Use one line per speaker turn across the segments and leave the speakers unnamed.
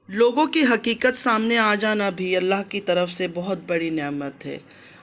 लोगों की हकीकत सामने आ जाना भी अल्लाह की तरफ से बहुत बड़ी नेमत है।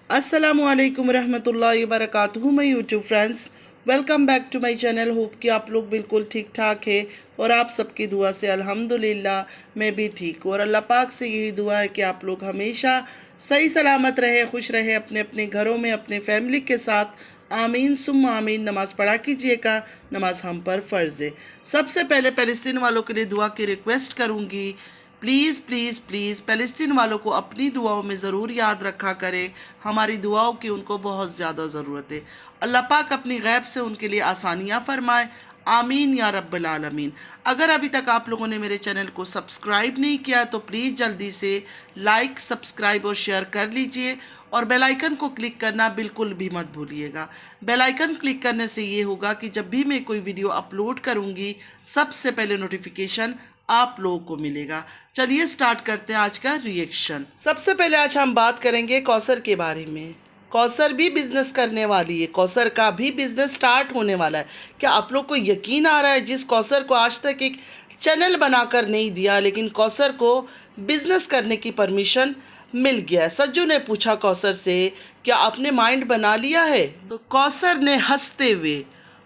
अस्सलामु अलैकुम रहमतुल्लाहि व बरकातुहू my YouTube friends, welcome back to my channel. Hope कि आप लोग बिल्कुल ठीक ठाक है और आप सबकी दुआ से अल्हम्दुलिल्लाह मैं भी ठीक हूँ। और अल्लाह पाक से यही दुआ है कि आप लोग हमेशा सही सलामत रहे, खुश रहे अपने अपने घरों में अपने फैमिली के साथ। आमीन सुम्मा आमीन। नमाज़ पढ़ा कीजिएगा, नमाज हम पर फ़र्ज़ है। सबसे पहले फ़लस्तीन वालों के लिए दुआ की रिक्वेस्ट करूँगी। प्लीज़ प्लीज़ प्लीज़ फ़लस्तीन वालों को अपनी दुआओं में ज़रूर याद रखा करें। हमारी दुआओं की उनको बहुत ज़्यादा ज़रूरत है। अल्लाह पाक अपनी गैब से उनके लिए आसानियाँ फ़रमाए। आमीन या रब्बल आलमीन। अगर अभी तक आप लोगों ने मेरे चैनल को सब्सक्राइब नहीं किया तो प्लीज़ जल्दी से लाइक, सब्सक्राइब और शेयर कर लीजिए और बेल आइकन को क्लिक करना बिल्कुल भी मत भूलिएगा। बेल आइकन क्लिक करने से ये होगा कि जब भी मैं कोई वीडियो अपलोड करूँगी सबसे पहले नोटिफिकेशन आप लोगों को मिलेगा। चलिए स्टार्ट करते हैं आज का रिएक्शन। सबसे पहले आज हम बात करेंगे कौसर के बारे में। कौसर भी बिजनेस करने वाली है, कौसर का भी बिजनेस स्टार्ट होने वाला है। क्या आप लोग को यकीन आ रहा है, जिस कौसर को आज तक एक चैनल बनाकर नहीं दिया लेकिन कौसर को बिजनेस करने की परमिशन मिल गया। सज्जू ने पूछा कौसर से, क्या आपने माइंड बना लिया है? तो कौसर ने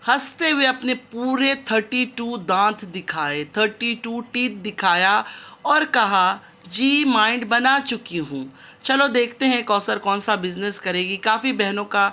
हंसते हुए अपने पूरे 32 दांत दिखाए, 32 टीथ दिखाया और कहा, जी माइंड बना चुकी हूँ। चलो देखते हैं कौसर कौन सा बिजनेस करेगी। काफ़ी बहनों का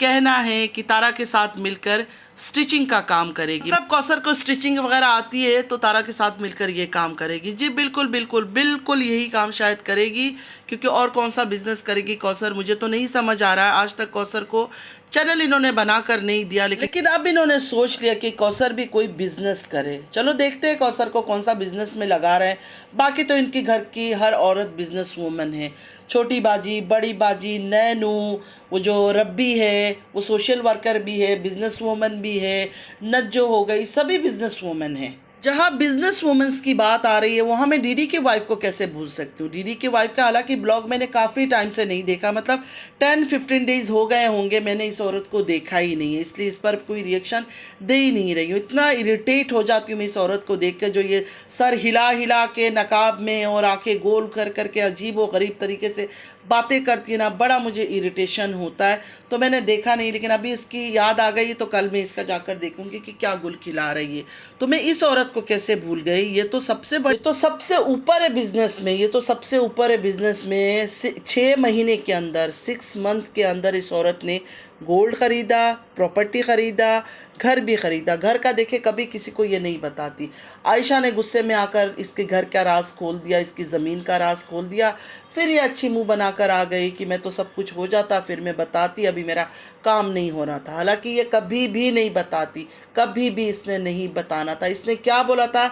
कहना है कि तारा के साथ मिलकर स्टिचिंग का काम करेगी। मतलब कौसर को स्टिचिंग वगैरह आती है तो तारा के साथ मिलकर ये काम करेगी। जी बिल्कुल बिल्कुल बिल्कुल यही काम शायद करेगी, क्योंकि और कौन सा बिजनेस करेगी कौसर, मुझे तो नहीं समझ आ रहा है। आज तक कौसर को चैनल इन्होंने बना कर नहीं दिया, लेकिन अब इन्होंने सोच लिया कि कौसर भी कोई बिजनेस करे। चलो देखते हैं कौसर को कौन सा बिजनेस में लगा रहे हैं। बाकी तो इनकी घर की हर औरत बिजनेस वूमन है। छोटी बाजी, बड़ी बाजी, नैनू, वो जो रब्बी है वो सोशल वर्कर भी है, बिजनेस वूमन भी है, नज्जो हो गई, सभी बिजनेस वूमन है। जहाँ बिजनेस वुमेंस की बात आ रही है वहाँ मैं डीडी की वाइफ को कैसे भूल सकती हूँ। डीडी की वाइफ का हालांकि ब्लॉग मैंने काफ़ी टाइम से नहीं देखा, मतलब 10-15 डेज़ हो गए होंगे मैंने इस औरत को देखा ही नहीं है, इसलिए इस पर कोई रिएक्शन दे ही नहीं रही हूँ। इतना इरिटेट हो जाती हूँ मैं इस औरत को देख कर, जो ये सर हिला हिला के नकाब में और आंखें गोल कर करके अजीब व गरीब तरीके से बातें करती है ना, बड़ा मुझे इरिटेशन होता है। तो मैंने देखा नहीं, लेकिन अभी इसकी याद आ गई तो कल मैं इसका जाकर देखूंगी कि क्या गुल खिला रही है। तो मैं इस औरत को कैसे भूल गई। ये तो सबसे बड़ी, तो सबसे ऊपर है बिजनेस में, ये तो सबसे ऊपर है बिजनेस में। 6 महीने के अंदर, 6 मंथ के अंदर इस औरत ने गोल्ड ख़रीदा, प्रॉपर्टी ख़रीदा, घर भी ख़रीदा। घर का देखे कभी किसी को ये नहीं बताती। आयशा ने गुस्से में आकर इसके घर का राज खोल दिया, इसकी ज़मीन का राज खोल दिया। फिर ये अच्छी मुंह बनाकर आ गई कि मैं तो सब कुछ हो जाता, फिर मैं बताती, अभी मेरा काम नहीं हो रहा था। हालांकि ये कभी भी नहीं बताती, कभी भी इसने नहीं बताना था। इसने क्या बोला था,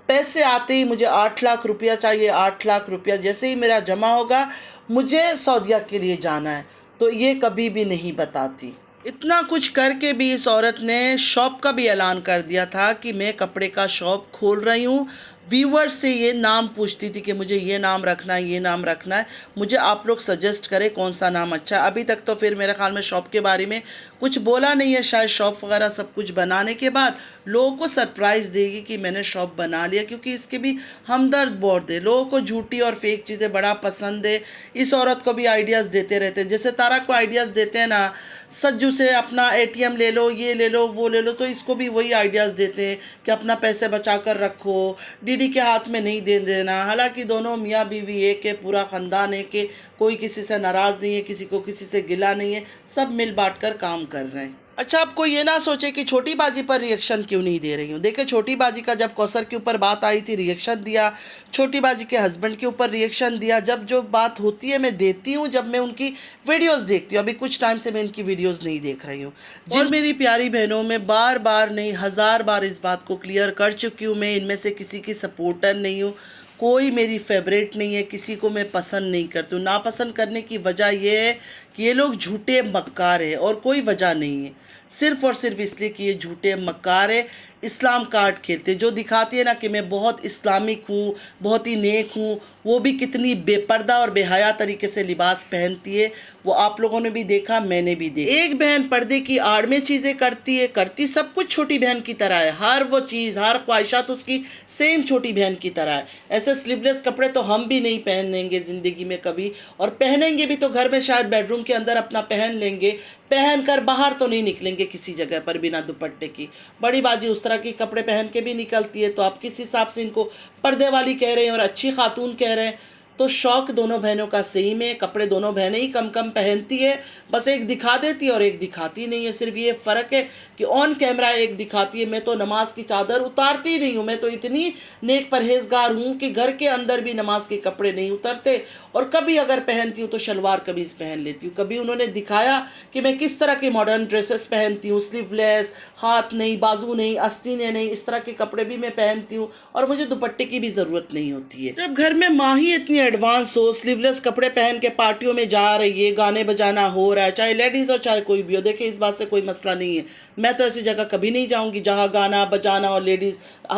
पैसे आते ही मुझे 8 लाख रुपया चाहिए, 8 लाख रुपया जैसे ही मेरा जमा होगा मुझे सऊदीया के लिए जाना है। तो ये कभी भी नहीं बताती। इतना कुछ करके भी इस औरत ने शॉप का भी ऐलान कर दिया था कि मैं कपड़े का शॉप खोल रही हूँ। व्यूवर्स से ये नाम पूछती थी कि मुझे ये नाम रखना है, ये नाम रखना है, मुझे आप लोग सजेस्ट करें कौन सा नाम अच्छा है। अभी तक तो फिर मेरे ख्याल में शॉप के बारे में कुछ बोला नहीं है। शायद शॉप वगैरह सब कुछ बनाने के बाद लोगों को सरप्राइज़ देगी कि मैंने शॉप बना लिया, क्योंकि इसके भी हमदर्द बहुत है। लोगों को झूठी और फेक चीज़ें बड़ा पसंद है। इस औरत को भी आइडियाज़ देते रहते हैं, जैसे तारा को आइडियाज़ देते हैं ना, सज्जू से अपना एटीएम ले लो, ये ले लो, वो ले लो, तो इसको भी वही आइडियाज़ देते हैं कि अपना पैसे बचा कर रखो, डीडी के हाथ में नहीं दे देना। हालांकि दोनों मियाँ बीवी एक है, पूरा ख़ानदान है कि कोई किसी से नाराज़ नहीं है, किसी को किसी से गिला नहीं है, सब मिल बांट कर काम कर रहे हैं। अच्छा, आपको ये ना सोचे कि छोटी बाजी पर रिएक्शन क्यों नहीं दे रही हूँ। देखिए, छोटी बाजी का जब कौसर के ऊपर बात आई थी रिएक्शन दिया, छोटी बाजी के हस्बैंड के ऊपर रिएक्शन दिया। जब जो बात होती है मैं देती हूँ, जब मैं उनकी वीडियोस देखती हूँ। अभी कुछ टाइम से मैं इनकी वीडियोस नहीं देख रही हूँ। जिन मेरी प्यारी बहनों में बार बार नहीं 1000 बार इस बात को क्लियर कर चुकी हूँ, मैं इनमें से किसी की सपोर्टर नहीं हूँ, कोई मेरी फेवरेट नहीं है, किसी को मैं पसंद नहीं करती हूँ। नापसंद करने की वजह यह है कि ये लोग झूठे मक्कार हैं और कोई वजह नहीं है, सिर्फ़ और सिर्फ इसलिए कि ये झूठे मक्कार है, इस्लाम कार्ड खेलते, जो दिखाती है ना कि मैं बहुत इस्लामिक हूँ, बहुत ही नेक हूँ, वो भी कितनी बेपर्दा और बेहया तरीके से लिबास पहनती है, वो आप लोगों ने भी देखा, मैंने भी देखा। एक बहन पर्दे की आड़ में चीज़ें करती है, करती सब कुछ छोटी बहन की तरह है, हर वो चीज़, हर ख्वाहिशात उसकी सेम छोटी बहन की तरह है। ऐसे स्लीवलेस कपड़े तो हम भी नहीं पहनेंगे ज़िंदगी में कभी, और पहनेंगे भी तो घर में शायद बेडरूम के अंदर अपना पहन लेंगे, पहन कर बाहर तो नहीं निकलेंगे किसी जगह पर बिना दुपट्टे की। बड़ी बाजी उस तरह के कपड़े पहन के भी निकलती है, तो आप किस हिसाब से इनको पर्दे वाली कह रहे हैं और अच्छी खातून कह रहे हैं? तो शौक़ दोनों बहनों का सेम है, कपड़े दोनों बहनें ही कम कम पहनती है, बस एक दिखा देती है और एक दिखाती नहीं है। सिर्फ ये फ़र्क है कि ऑन कैमरा एक दिखाती है। मैं तो नमाज की चादर उतारती ही नहीं हूँ, मैं तो इतनी नेक परहेज़गार हूँ कि घर के अंदर भी नमाज के कपड़े नहीं उतरते, और कभी अगर पहनती हूँ तो शलवार कमीज़ पहन लेती हूँ। कभी उन्होंने दिखाया कि मैं किस तरह के मॉडर्न ड्रेसेस पहनती हूँ, स्लीवलेस, हाथ नहीं, बाजू नहीं, आस्तीनें नहीं, इस तरह के कपड़े भी मैं पहनती हूँ, और मुझे दुपट्टे की भी ज़रूरत नहीं होती है। जब घर में माँ ही इतनी एडवांस हो, स्लीवलेस कपड़े पहन के पार्टियों में जा रही है, गाने बजाना हो रहा है, चाहे लेडीज़ हो चाहे कोई भी हो, देखिए इस बात से कोई मसला नहीं है। मैं तो ऐसी जगह कभी नहीं जाऊँगी जहाँ गाना बजाना और लेडीज़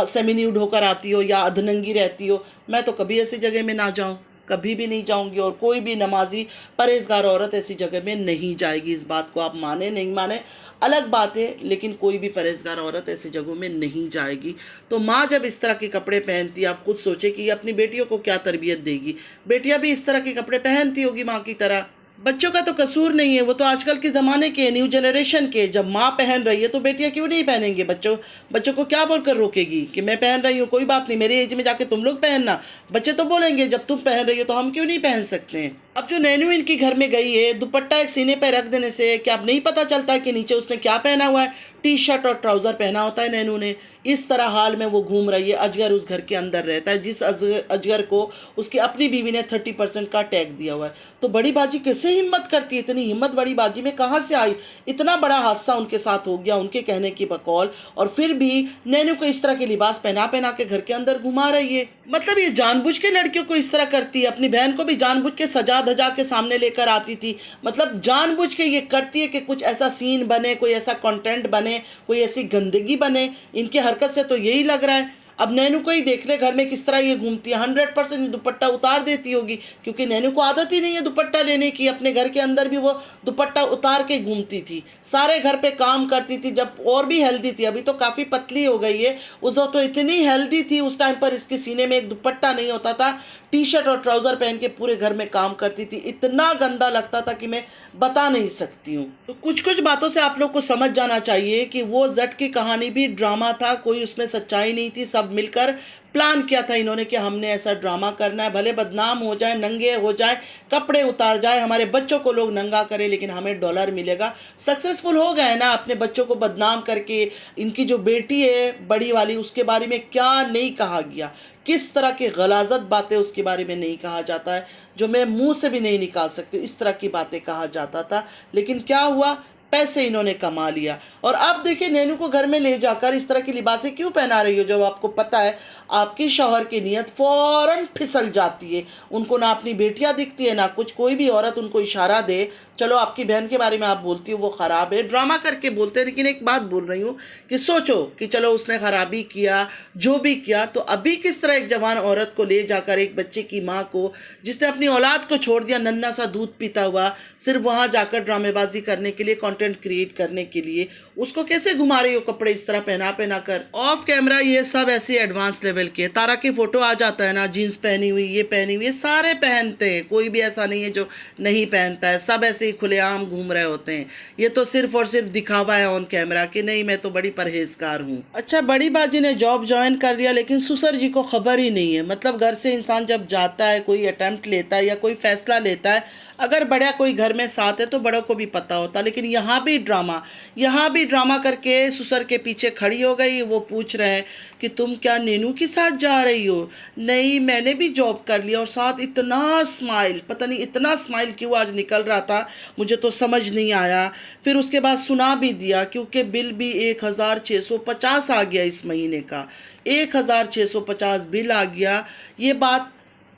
सेमी न्यूड होकर आती हो या अधनंगी रहती हो। मैं तो कभी ऐसी जगह में ना जाऊँ, कभी भी नहीं जाऊंगी, और कोई भी नमाजी परहेज़गार औरत ऐसी जगह में नहीं जाएगी। इस बात को आप माने नहीं माने अलग बात है, लेकिन कोई भी परहेज़गार औरत ऐसी जगहों में नहीं जाएगी। तो माँ जब इस तरह के कपड़े पहनती है, आप खुद सोचे कि ये अपनी बेटियों को क्या तरबियत देगी। बेटियाँ भी इस तरह के कपड़े पहनती होगी माँ की तरह। बच्चों का तो कसूर नहीं है, वो तो आजकल के ज़माने के, न्यू जनरेशन के। जब माँ पहन रही है तो बेटियाँ क्यों नहीं पहनेंगे? बच्चों को क्या बोलकर रोकेगी कि मैं पहन रही हूँ, कोई बात नहीं, मेरी एज में जाके तुम लोग पहनना। बच्चे तो बोलेंगे जब तुम पहन रही हो तो हम क्यों नहीं पहन सकते हैं। अब जो नैनू इनकी घर में गई है, दुपट्टा एक सीने पर रख देने से क्या अब नहीं पता चलता है कि नीचे उसने क्या पहना हुआ है? टी शर्ट और ट्राउज़र पहना होता है नैनू ने। इस तरह हाल में वो घूम रही है। अजगर उस घर के अंदर रहता है, जिस अजगर को उसकी अपनी बीवी ने 30% का टैग दिया हुआ है। तो बड़ी बाजी कैसे हिम्मत करती है? इतनी हिम्मत बड़ी बाजी में कहाँ से आई? इतना बड़ा हादसा उनके साथ हो गया उनके कहने की बकौल, और फिर भी नैनू को इस तरह के लिबास पहना पहना के घर के अंदर घुमा रही है। मतलब ये जानबूझ के लड़कियों को इस तरह करती है। अपनी बहन को भी जानबूझ के सजा धजा के सामने लेकर आती थी। मतलब जानबूझ के ये करती है कि कुछ ऐसा सीन बने, कोई ऐसा कंटेंट बने, कोई ऐसी गंदगी बने। इनकी हरकत से तो यही लग रहा है। अब नैनू को ही देख ले घर में किस तरह ये घूमती है। 100% दुपट्टा उतार देती होगी, क्योंकि नैनू को आदत ही नहीं है दुपट्टा लेने की। अपने घर के अंदर भी वो दुपट्टा उतार के घूमती थी, सारे घर पे काम करती थी जब और भी हेल्दी थी। अभी तो काफ़ी पतली हो गई है, उस वक्त तो इतनी हेल्दी थी। उस टाइम पर इसके सीने में एक दुपट्टा नहीं होता था, टी शर्ट और ट्राउज़र पहन के पूरे घर में काम करती थी। इतना गंदा लगता था कि मैं बता नहीं सकती हूँ। तो कुछ कुछ बातों से आप लोग को समझ जाना चाहिए कि वो जट की कहानी भी ड्रामा था, कोई उसमें सच्चाई नहीं थी। सब मिलकर प्लान किया था इन्होंने कि हमने ऐसा ड्रामा करना है, भले बदनाम हो जाए, नंगे हो जाए, कपड़े उतार जाए, हमारे बच्चों को लोग नंगा करें, लेकिन हमें डॉलर मिलेगा। सक्सेसफुल हो गए ना अपने बच्चों को बदनाम करके। इनकी जो बेटी है बड़ी वाली, उसके बारे में क्या नहीं कहा गया, किस तरह की गलाजत बातें उसके बारे में नहीं कहा जाता है, जो मैं मुंह से भी नहीं निकाल सकती। इस तरह की बातें कहा जाता था, लेकिन क्या हुआ, पैसे इन्होंने कमा लिया। और अब देखिए नैनू को घर में ले जाकर इस तरह की लिबासें क्यों पहना रही हो, जब आपको पता है आपकी शौहर की नीयत फ़ौरन फिसल जाती है। उनको ना अपनी बेटियां दिखती है ना कुछ। कोई भी औरत उनको इशारा दे, चलो आपकी बहन के बारे में आप बोलती हो वो ख़राब है, ड्रामा करके बोलते हैं। लेकिन एक बात बोल रही हूँ कि सोचो कि चलो उसने ख़राबी किया, जो भी किया, तो अभी किस तरह एक जवान औरत को ले जाकर, एक बच्चे की माँ को जिसने अपनी औलाद को छोड़ दिया नन्ना सा दूध पीता हुआ, सिर्फ वहाँ जाकर ड्रामेबाजी करने के लिए, कंटेंट क्रिएट करने के लिए, उसको कैसे घुमा रही हो कपड़े इस तरह पहना पहना कर। ऑफ कैमरा ये सब ऐसे एडवांस लेवल के। तारा की फ़ोटो आ जाता है ना, जीन्स पहनी हुई, ये पहनी हुई, सारे पहनते हैं, कोई भी ऐसा नहीं है जो नहीं पहनता है। सब ऐसे ही खुलेआम घूम रहे होते हैं। ये तो सिर्फ और सिर्फ दिखावा है ऑन कैमरा कि नहीं मैं तो बड़ी परहेजगार हूँ। अच्छा, बड़ी बाजी ने जॉब ज्वाइन कर लिया, लेकिन सुसर जी को खबर ही नहीं है। मतलब घर से इंसान जब जाता है, कोई अटैम्प्ट लेता है या कोई फैसला लेता है, अगर बड़ा कोई घर में साथ है तो बड़ों को भी पता होता। लेकिन यहाँ भी ड्रामा करके ससुर के पीछे खड़ी हो गई। वो पूछ रहे हैं कि तुम क्या नैनू के साथ जा रही हो? नहीं, मैंने भी जॉब कर लिया। और साथ इतना स्माइल, पता नहीं इतना स्माइल क्यों आज निकल रहा था, मुझे तो समझ नहीं आया। फिर उसके बाद सुना भी दिया, क्योंकि बिल भी 1650 आ गया इस महीने का। 1650 बिल आ गया। ये बात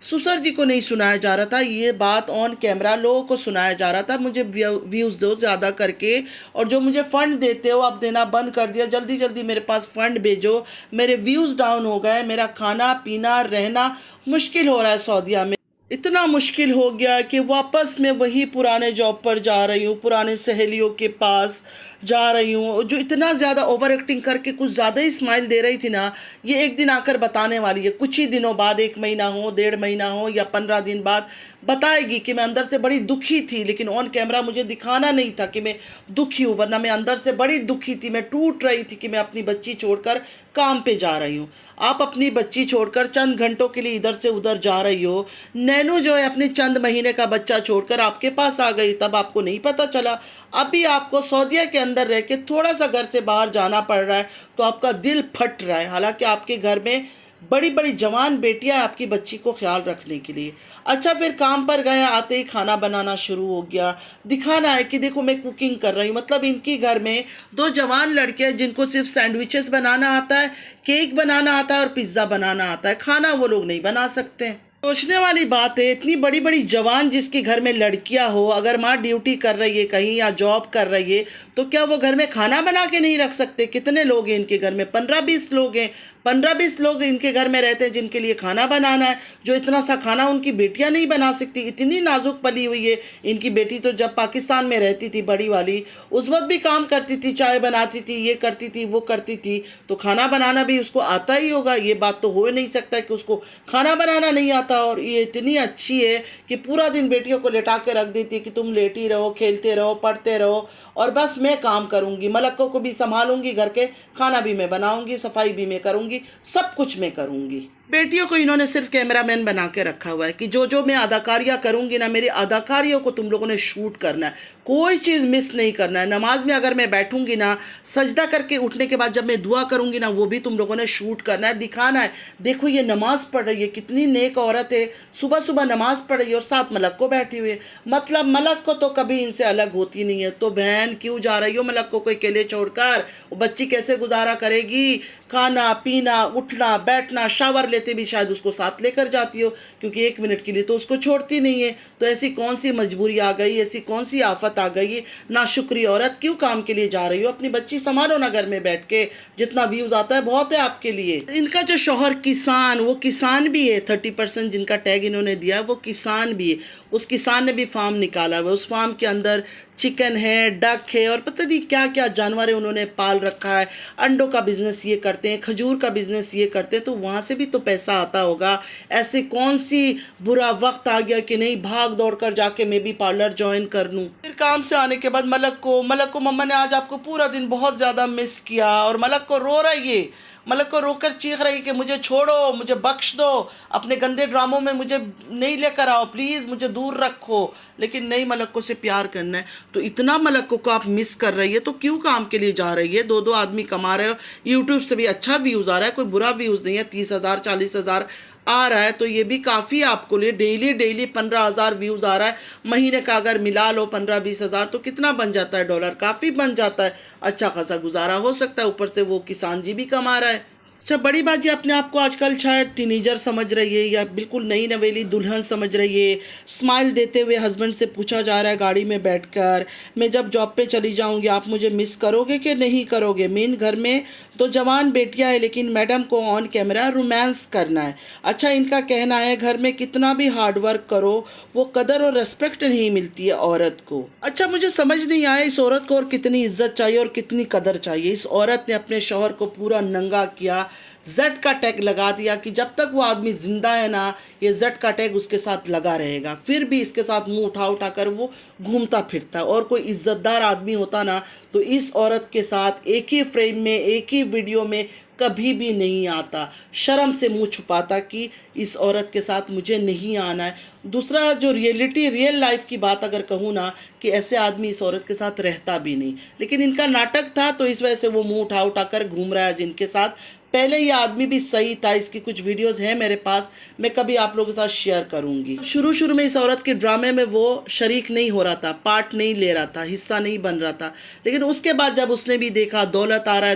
ससुर जी को नहीं सुनाया जा रहा था, ये बात ऑन कैमरा लोगों को सुनाया जा रहा था। मुझे व्यूज़ दो ज़्यादा करके, और जो मुझे फ़ंड देते हो आप देना बंद कर दिया, जल्दी जल्दी मेरे पास फ़ंड भेजो। मेरे व्यूज़ डाउन हो गए, मेरा खाना पीना रहना मुश्किल हो रहा है सऊदीया में। इतना मुश्किल हो गया कि वापस मैं वही पुराने जॉब पर जा रही हूँ, पुराने सहेलियों के पास जा रही हूँ, जो इतना ज़्यादा ओवर एक्टिंग करके कुछ ज़्यादा ही स्माइल दे रही थी ना। ये एक दिन आकर बताने वाली है, कुछ ही दिनों बाद, 1 महीना हो, 1.5 महीना हो या 15 दिन बाद बताएगी कि मैं अंदर से बड़ी दुखी थी, लेकिन ऑन कैमरा मुझे दिखाना नहीं था कि मैं दुखी हूँ, वरना मैं अंदर से बड़ी दुखी थी। मैं टूट रही थी कि मैं अपनी बच्ची छोड़कर काम पे जा रही हूँ। आप अपनी बच्ची छोड़कर चंद घंटों के लिए इधर से उधर जा रही हो। नैनू जो है अपने चंद महीने का बच्चा छोड़कर आपके पास आ गई, तब आपको नहीं पता चला। अभी आपको सऊदीया के अंदर रह के थोड़ा सा घर से बाहर जाना पड़ रहा है तो आपका दिल फट रहा है। हालांकि आपके घर में बड़ी बड़ी जवान बेटियां आपकी बच्ची को ख्याल रखने के लिए। अच्छा, फिर काम पर गया, आते ही खाना बनाना शुरू हो गया, दिखाना है कि देखो मैं कुकिंग कर रही हूँ। मतलब इनकी घर में 2 जवान लड़के हैं जिनको सिर्फ सैंडविचेस बनाना आता है, केक बनाना आता है और पिज़्ज़ा बनाना आता है, खाना वो लोग नहीं बना सकते हैं। सोचने वाली बात है, इतनी बड़ी बड़ी जवान जिसके घर में लड़कियां हो, अगर माँ ड्यूटी कर रही है कहीं या जॉब कर रही है, तो क्या वो घर में खाना बना के नहीं रख सकते? कितने लोग हैं इनके घर में? 15-20 लोग हैं। 15-20 लोग इनके घर में रहते हैं जिनके लिए खाना बनाना है, जो इतना सा खाना उनकी बेटियां नहीं बना सकती। इतनी नाजुक पली हुई है इनकी बेटी। तो जब पाकिस्तान में रहती थी बड़ी वाली, उस वक्त भी काम करती थी, चाय बनाती थी, ये करती थी, वो करती थी, तो खाना बनाना भी उसको आता ही होगा। ये बात तो हो नहीं सकता कि उसको खाना बनाना नहीं आता। और ये इतनी अच्छी है कि पूरा दिन बेटियों को लेटा के रख देती है कि तुम लेटी रहो, खेलते रहो, पढ़ते रहो, और बस मैं काम करूँगी, मलक्कों को भी संभालूंगी, घर के खाना भी मैं बनाऊंगी, सफाई भी मैं करूँगी, सब कुछ मैं करूँगी। बेटियों को इन्होंने सिर्फ कैमरामैन बना के रखा हुआ है कि जो जो मैं अदाकारियाँ करूँगी ना, मेरी अदाकारियों को तुम लोगों ने शूट करना है, कोई चीज़ मिस नहीं करना है। नमाज में अगर मैं बैठूंगी ना, सजदा करके उठने के बाद जब मैं दुआ करूँगी ना, वो भी तुम लोगों ने शूट करना है, दिखाना है। देखो ये नमाज़ पढ़ रही है, कितनी नेक औरत है, सुबह सुबह नमाज़ पढ़ रही है और साथ मलक को बैठी हुई है। मतलब मलक को तो कभी इनसे अलग होती नहीं है। तो बहन क्यों जा रही हो मलक को अकेले छोड़कर? वो बच्ची कैसे गुजारा करेगी? खाना पीना, उठना बैठना, शावर लेते भी शायद उसको साथ लेकर जाती हो, क्योंकि 1 मिनट के लिए तो उसको छोड़ती नहीं है। तो ऐसी कौन सी मजबूरी आ गई, ऐसी कौन सी आफत आ गई? नाशुक्री औरत, क्यों काम के लिए जा रही हो? अपनी बच्ची संभालो ना घर में बैठ के, जितना व्यूज़ आता है बहुत है आपके लिए। इनका जो शौहर किसान, वो किसान भी है। 30% जिनका टैग इन्होंने दिया वो किसान भी है। उस किसान ने भी फार्म निकाला हुआ है, उस फार्म के अंदर चिकन है, डक है और पता नहीं क्या क्या जानवर है उन्होंने पाल रखा है। अंडों का बिजनेस ये करते हैं, खजूर का बिजनेस ये करते हैं, तो वहाँ से भी तो पैसा आता होगा। ऐसे कौन सी बुरा वक्त आ गया कि नहीं भाग दौड़ कर जाके मैं भी पार्लर ज्वाइन कर लूँ। फिर काम से आने के बाद मलक को मम्मा ने आज आपको पूरा दिन बहुत ज़्यादा मिस किया, और मलक को रो रही है, मलक को रोकर चीख रही कि मुझे छोड़ो, मुझे बख्श दो, अपने गंदे ड्रामों में मुझे नहीं लेकर आओ, प्लीज़ मुझे दूर रखो। लेकिन नहीं, मलक को से प्यार करना है। तो इतना मलक को आप मिस कर रही है तो क्यों काम के लिए जा रही है? 2-2 आदमी कमा रहे हो, यूट्यूब से भी अच्छा व्यूज़ आ रहा है, कोई बुरा व्यूज़ नहीं है। 30,000 40,000 आ रहा है तो ये भी काफ़ी आपको लिए। डेली 15,000 व्यूज़ आ रहा है। महीने का अगर मिला लो 15-20 हज़ार तो कितना बन जाता है? डॉलर काफ़ी बन जाता है, अच्छा खासा गुजारा हो सकता है। ऊपर से वो किसान जी भी कमा रहा है। अच्छा, बड़ी बात ये अपने आप को आजकल शायद टीनेजर समझ रही है या बिल्कुल नई नवेली दुल्हन समझ रही है। स्माइल देते हुए हस्बैंड से पूछा जा रहा है गाड़ी में बैठकर, मैं जब जॉब पे चली जाऊंगी आप मुझे मिस करोगे कि नहीं करोगे? मेन घर में तो जवान बेटियां हैं, लेकिन मैडम को ऑन कैमरा रोमांस करना है। अच्छा, इनका कहना है घर में कितना भी हार्ड वर्क करो वो कदर और रेस्पेक्ट नहीं मिलती है औरत को। अच्छा, मुझे समझ नहीं आया इस औरत को और कितनी इज्जत चाहिए और कितनी कदर चाहिए। इस औरत ने अपने शौहर को पूरा नंगा किया, जेड का टैग लगा दिया कि जब तक वो आदमी जिंदा है ना, ये जेड का टैग उसके साथ लगा रहेगा। फिर भी इसके साथ मुंह उठा कर वो घूमता फिरता है। और कोई इज्जतदार आदमी होता ना तो इस औरत के साथ एक ही फ्रेम में, एक ही वीडियो में कभी भी नहीं आता, शर्म से मुंह छुपाता कि इस औरत के साथ मुझे नहीं आना है। दूसरा, जो रियल लाइफ की बात अगर कहूँ ना, कि ऐसे आदमी इस औरत के साथ रहता भी नहीं, लेकिन इनका नाटक था तो इस वजह से वो मुंह उठा कर घूम रहा है जिनके साथ। पहले ये आदमी भी सही था, इसकी कुछ वीडियोस हैं मेरे पास, मैं कभी आप लोगों के साथ शेयर करूंगी। शुरू में इस औरत के ड्रामे में वो शरीक नहीं हो रहा था, पार्ट नहीं ले रहा था, हिस्सा नहीं बन रहा था, लेकिन उसके बाद जब उसने भी देखा दौलत आ रहा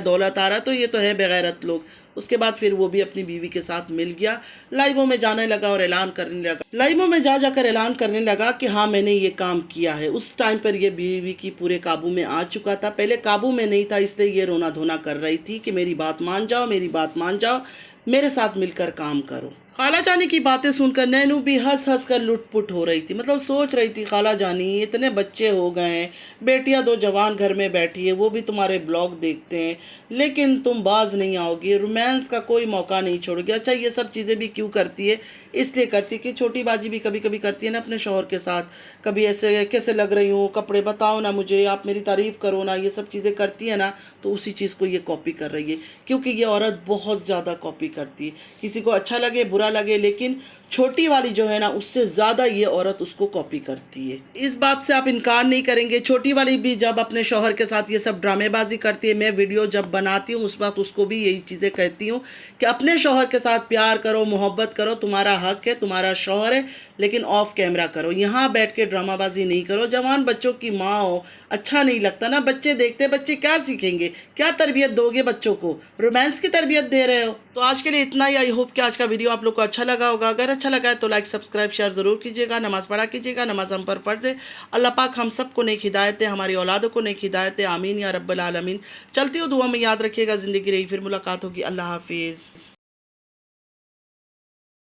है तो ये तो है बेगैरत लोग, उसके बाद फिर वो भी अपनी बीवी के साथ मिल गया, लाइवों में जाने लगा और ऐलान करने लगा, लाइवों में जाकर ऐलान करने लगा कि हाँ मैंने ये काम किया है। उस टाइम पर ये बीवी की पूरे काबू में आ चुका था, पहले काबू में नहीं था, इसलिए ये रोना धोना कर रही थी कि मेरी बात मान जाओ, मेरी बात मान जाओ, मेरे साथ मिलकर काम करो। खाला जानी की बातें सुनकर नैनू भी हंस हंस कर लुटपुट हो रही थी। मतलब सोच रही थी खाला जानी इतने बच्चे हो गए हैं, बेटियां दो जवान घर में बैठी है, वो भी तुम्हारे ब्लॉग देखते हैं, लेकिन तुम बाज नहीं आओगी, रोमांस का कोई मौका नहीं छोड़ोगी। अच्छा ये सब चीज़ें भी क्यों करती है? इसलिए करती कि छोटी बाजी भी कभी कभी करती है ना अपने शौहर के साथ, कभी ऐसे कैसे लग रही हूँ, कपड़े बताओ ना मुझे, आप मेरी तारीफ़ करो ना, ये सब चीज़ें करती है ना, तो उसी चीज़ को ये कॉपी कर रही है। क्योंकि ये औरत बहुत ज़्यादा कॉपी करती है, किसी को अच्छा लगे बुरा लगे, लेकिन छोटी वाली जो है ना उससे ज़्यादा ये औरत उसको कॉपी करती है। इस बात से आप इनकार नहीं करेंगे, छोटी वाली भी जब अपने शौहर के साथ ये सब ड्रामेबाजी करती है, मैं वीडियो जब बनाती हूँ उस वक्त उसको भी यही चीज़ें कहती हूँ कि अपने शौहर के साथ प्यार करो, मोहब्बत करो, तुम्हारा हक है, तुम्हारा शौहर है, लेकिन ऑफ कैमरा करो, यहाँ बैठ के ड्रामाबाजी नहीं करो। जवान बच्चों की माँ हो, अच्छा नहीं लगता ना, बच्चे देखते, बच्चे क्या सीखेंगे, क्या तरबियत दोगे बच्चों को? रोमांस की तरबियत दे रहे हो। तो आज के लिए इतना ही। आई होप कि आज का वीडियो आप लोग को अच्छा लगा होगा। अगर अच्छा लगा है तो लाइक सब्सक्राइब शेयर ज़रूर कीजिएगा। नमाज़ पढ़ा कीजिएगा, नमाज हम पर फ़र्ज़ है। अल्लाह पाक हम सबको नेक हिदायत है, हमारी औलादों को नेक हिदायत है, आमीन या रब्बल आलमीन। चलती हूँ, दुआ में याद रखिएगा। ज़िंदगी रही फिर मुलाकात होगी। अल्लाह हाफिज़।